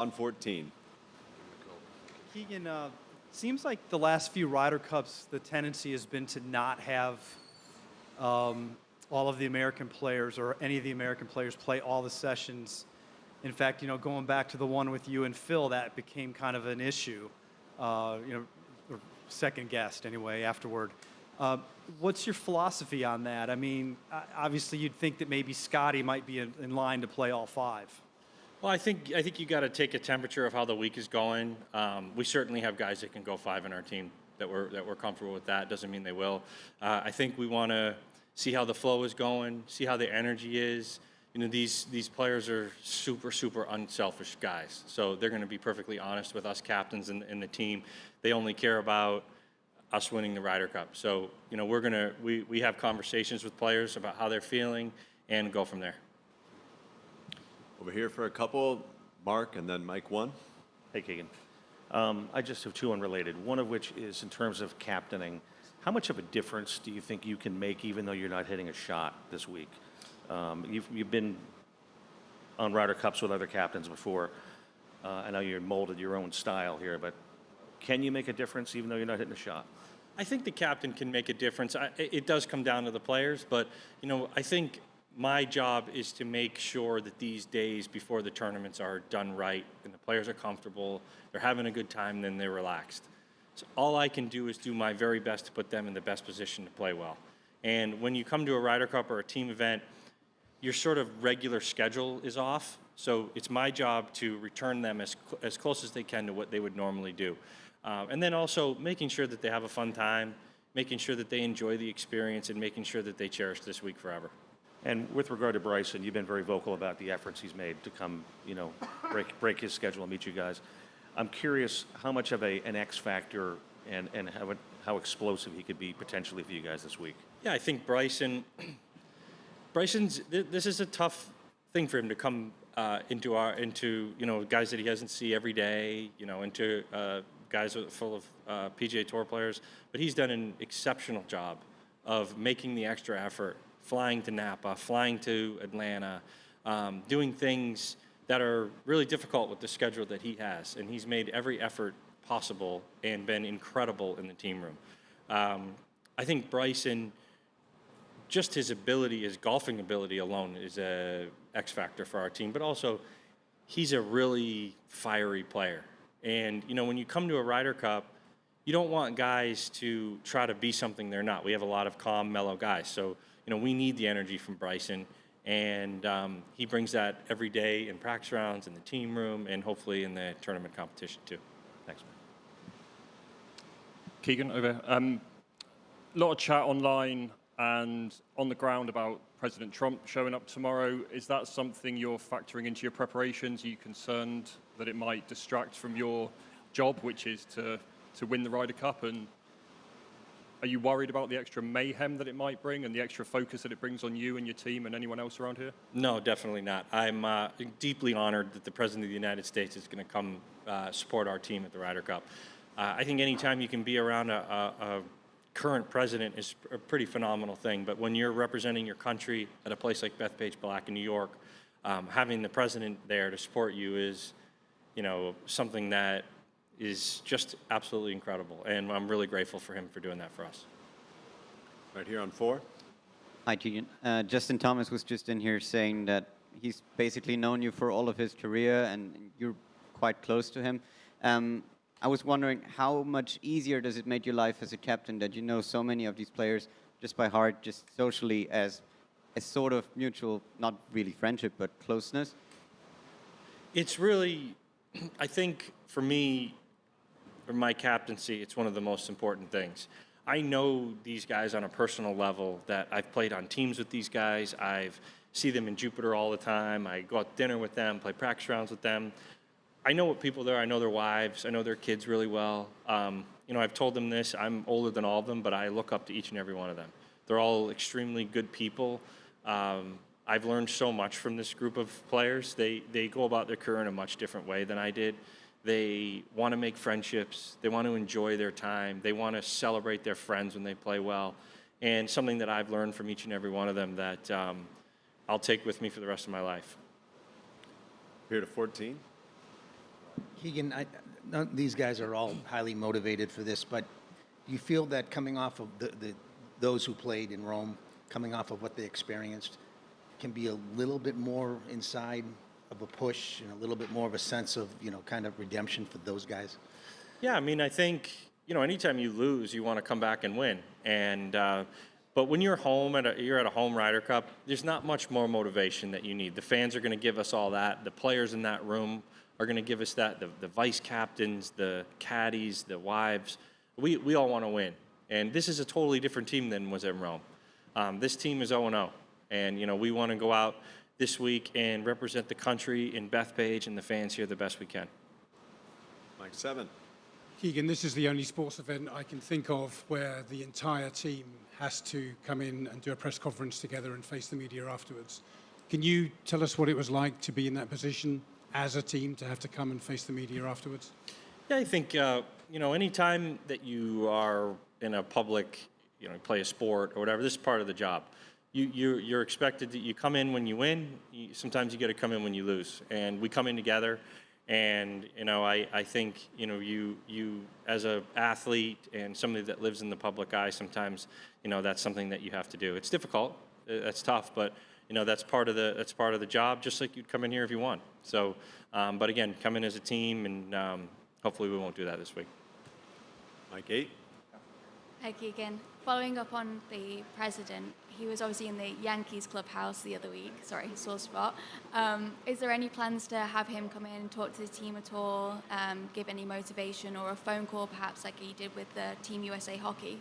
On 14. Keegan, seems like the last few Ryder Cups, the tendency has been to not have all of the American players or any of the American players play all the sessions. In fact, going back to the one with you and Phil, that became kind of an issue, or second guessed anyway afterward. What's your philosophy on that? I mean, obviously you'd think that maybe Scotty might be in line to play all five. Well, I think you got to take a temperature of how the week is going. We certainly have guys that can go five in our team that we're comfortable with. That doesn't mean they will. I think we want to see how the flow is going, see how the energy is. These players are super unselfish guys, so they're going to be perfectly honest with us captains and the team. They only care about us winning the Ryder Cup. So we have conversations with players about how they're feeling and go from there. Over here for a couple, Mark and then Mike 1. Hey, Keegan. I just have two unrelated, one of which is in terms of captaining. How much of a difference do you think you can make even though you're not hitting a shot this week? You've been on Ryder Cups with other captains before. I know you molded your own style here, but can you make a difference even though you're not hitting a shot? I think the captain can make a difference. It does come down to the players, but I think my job is to make sure that these days before the tournaments are done right and the players are comfortable, they're having a good time, then they're relaxed. So all I can do is do my very best to put them in the best position to play well. And when you come to a Ryder Cup or a team event, your sort of regular schedule is off. So it's my job to return them as close as they can to what they would normally do. And then also making sure that they have a fun time, making sure that they enjoy the experience, and making sure that they cherish this week forever. And with regard to Bryson, you've been very vocal about the efforts he's made to come, break his schedule and meet you guys. I'm curious how much of an X factor and how explosive he could be potentially for you guys this week. Yeah, I think Bryson's, this is a tough thing for him to come into guys that he doesn't see every day, into guys full of PGA Tour players. But he's done an exceptional job of making the extra effort, flying to Napa, flying to Atlanta, doing things that are really difficult with the schedule that he has. And he's made every effort possible and been incredible in the team room. I think Bryson, just his ability, his golfing ability alone is a X factor for our team, but also he's a really fiery player. And, when you come to a Ryder Cup, you don't want guys to try to be something they're not. We have a lot of calm, mellow guys. So, we need the energy from Bryson, and he brings that every day in practice rounds, in the team room, and hopefully in the tournament competition too. Thanks, man. Keegan, over. A lot of chat online and on the ground about President Trump showing up tomorrow. Is that something you're factoring into your preparations? Are you concerned that it might distract from your job, which is to win the Ryder Cup? And are you worried about the extra mayhem that it might bring and the extra focus that it brings on you and your team and anyone else around here? No, definitely not. I'm deeply honored that the President of the United States is going to come support our team at the Ryder Cup. I think anytime you can be around a current president is a pretty phenomenal thing. But when you're representing your country at a place like Bethpage Black in New York, having the president there to support you is, something that is just absolutely incredible. And I'm really grateful for him for doing that for us. Right here on 4. Hi, Keegan. Justin Thomas was just in here saying that he's basically known you for all of his career and you're quite close to him. I was wondering how much easier does it make your life as a captain that you know so many of these players just by heart, just socially, as a sort of mutual, not really friendship, but closeness? It's really, I think for me, for my captaincy, it's one of the most important things. I know these guys on a personal level, that I've played on teams with these guys. See them in Jupiter all the time. I go out to dinner with them, play practice rounds with them. I know what people there. I know their wives. I know their kids really well. I've told them this. I'm older than all of them, but I look up to each and every one of them. They're all extremely good people. I've learned so much from this group of players. They go about their career in a much different way than I did. They want to make friendships. They want to enjoy their time. They want to celebrate their friends when they play well. And something that I've learned from each and every one of them that I'll take with me for the rest of my life. Here to 14. Keegan, these guys are all highly motivated for this, but do you feel that coming off of those who played in Rome, coming off of what they experienced, can be a little bit more inside of a push and a little bit more of a sense of, kind of redemption for those guys? Yeah, I mean, I think, anytime you lose, you want to come back and win. And but when you're home you're at a home Ryder Cup, there's not much more motivation that you need. The fans are going to give us all that. The players in that room are going to give us that. The vice captains, the caddies, the wives, we all want to win. And this is a totally different team than was in Rome. This team is 0-0, and we want to go out this week and represent the country in Bethpage and the fans here the best we can. Mike 7. Keegan, this is the only sports event I can think of where the entire team has to come in and do a press conference together and face the media afterwards. Can you tell us what it was like to be in that position as a team, to have to come and face the media afterwards? Yeah, I think, anytime that you are in a public, play a sport or whatever, this is part of the job. You're expected to, you come in when you win, sometimes you got to come in when you lose. And we come in together. And, I think, you as an athlete and somebody that lives in the public eye, sometimes, that's something that you have to do. It's difficult, that's tough, but, that's part of the job, just like you'd come in here if you won. So, but again, come in as a team, and hopefully we won't do that this week. Mike 8. Hi, Keegan. Following up on the president, he was obviously in the Yankees clubhouse the other week. Sorry, sore spot. Is there any plans to have him come in, talk to the team at all, give any motivation, or a phone call perhaps like he did with the Team USA hockey?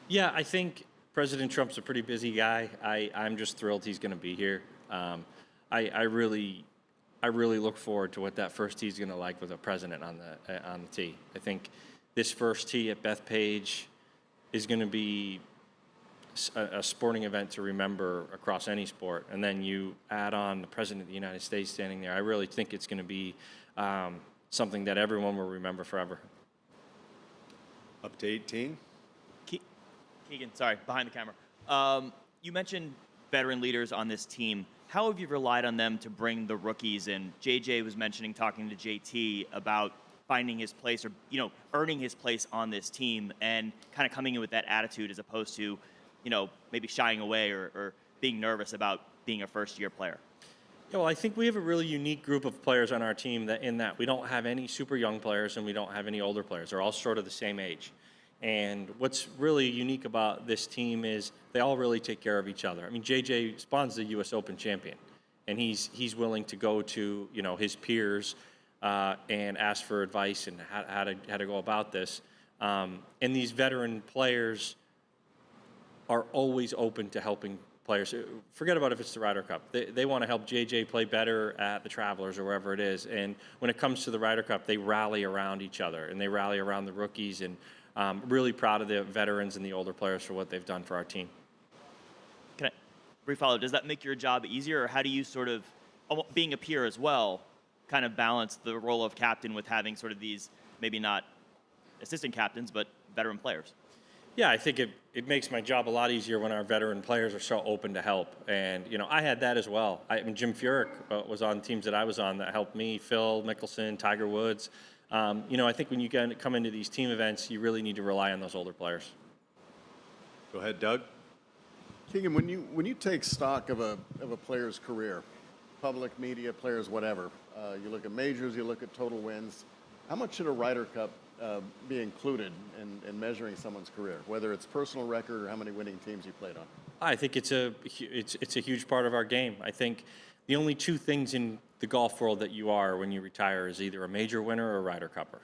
Yeah, I think President Trump's a pretty busy guy. I'm just thrilled he's going to be here. I really look forward to what that first tee is going to like with a president on the tee. I think this first tee at Bethpage is going to be a sporting event to remember across any sport. And then you add on the President of the United States standing there. I really think it's going to be something that everyone will remember forever. Up to 18. Keegan, sorry, behind the camera. You mentioned veteran leaders on this team. How have you relied on them to bring the rookies in? JJ was mentioning, talking to JT about finding his place, or earning his place on this team, and kind of coming in with that attitude as opposed to maybe shying away or being nervous about being a first-year player. Yeah, well, I think we have a really unique group of players on our team that we don't have any super young players and we don't have any older players. They're all sort of the same age. And what's really unique about this team is they all really take care of each other. I mean, JJ Spahn's the U.S. Open champion, and he's willing to go to his peers and ask for advice and how to go about this. And these veteran players are always open to helping players. Forget about if it's the Ryder Cup. They want to help JJ play better at the Travelers or wherever it is. And when it comes to the Ryder Cup, they rally around each other, and they rally around the rookies. And really proud of the veterans and the older players for what they've done for our team. Can I brief follow? Does that make your job easier, or how do you sort of, being a peer as well, kind of balance the role of captain with having sort of these maybe not assistant captains but veteran players? Yeah, I think it makes my job a lot easier when our veteran players are so open to help. And, I had that as well. I mean, Jim Furyk was on teams that I was on that helped me, Phil Mickelson, Tiger Woods. I think when you come into these team events, you really need to rely on those older players. Go ahead, Doug. Keegan, when you take stock of a player's career, public, media, players, whatever, you look at majors, you look at total wins, how much should a Ryder Cup be included in measuring someone's career, whether it's personal record or how many winning teams you played on? I think it's a huge part of our game. I think the only two things in the golf world that you are when you retire is either a major winner or a Ryder Cupper.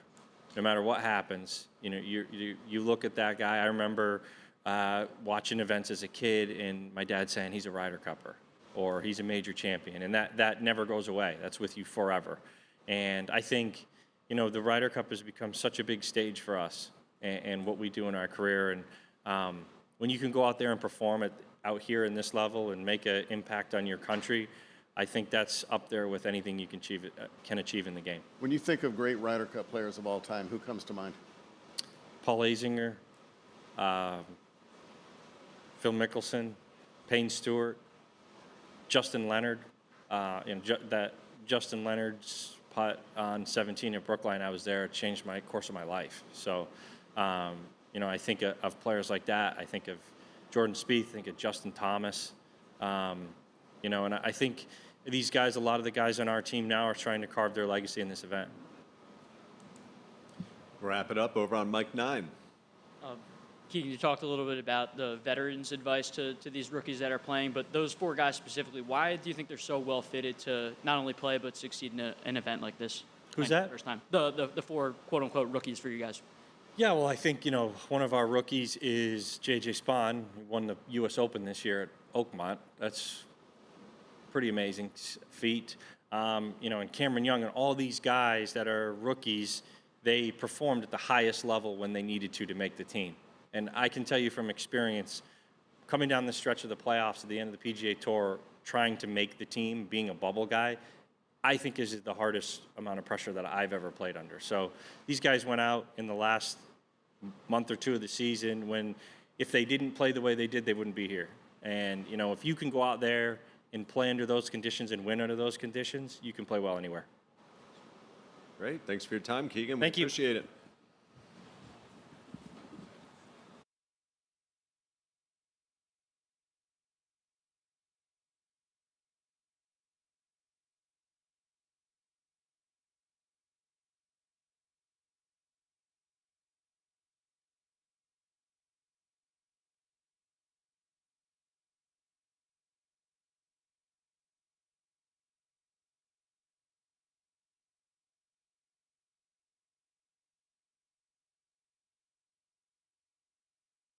No matter what happens, you look at that guy. I remember watching events as a kid and my dad saying he's a Ryder Cupper or he's a major champion, and that never goes away. That's with you forever. And I think the Ryder Cup has become such a big stage for us and what we do in our career. And when you can go out there and perform out here in this level and make an impact on your country, I think that's up there with anything you can achieve in the game. When you think of great Ryder Cup players of all time, who comes to mind? Paul Azinger, Phil Mickelson, Payne Stewart, Justin Leonard. Justin Leonard's putt on 17 at Brookline, I was there. It changed my course of my life. So, you know, I think of players like that. I think of Jordan Spieth. I think of Justin Thomas. You know, and I think these guys, a lot of the guys on our team now are trying to carve their legacy in this event. Wrap it up over on Mike 9. Keegan, you talked a little bit about the veterans' advice to these rookies that are playing, but those 4 guys specifically, why do you think they're so well fitted to not only play but succeed in an event like this? Who's that? First time. The 4 quote-unquote rookies for you guys. Yeah, well, I think, you know, one of our rookies is J.J. Spahn, who won the U.S. Open this year at Oakmont. That's pretty amazing feat. You know, and Cameron Young and all these guys that are rookies, they performed at the highest level when they needed to make the team. And I can tell you from experience, coming down the stretch of the playoffs at the end of the PGA Tour, trying to make the team, being a bubble guy, I think is the hardest amount of pressure that I've ever played under. So these guys went out in the last month or 2 of the season when if they didn't play the way they did, they wouldn't be here. And, you know, if you can go out there and play under those conditions and win under those conditions, you can play well anywhere. Great. Thanks for your time, Keegan. Thank you. Appreciate it.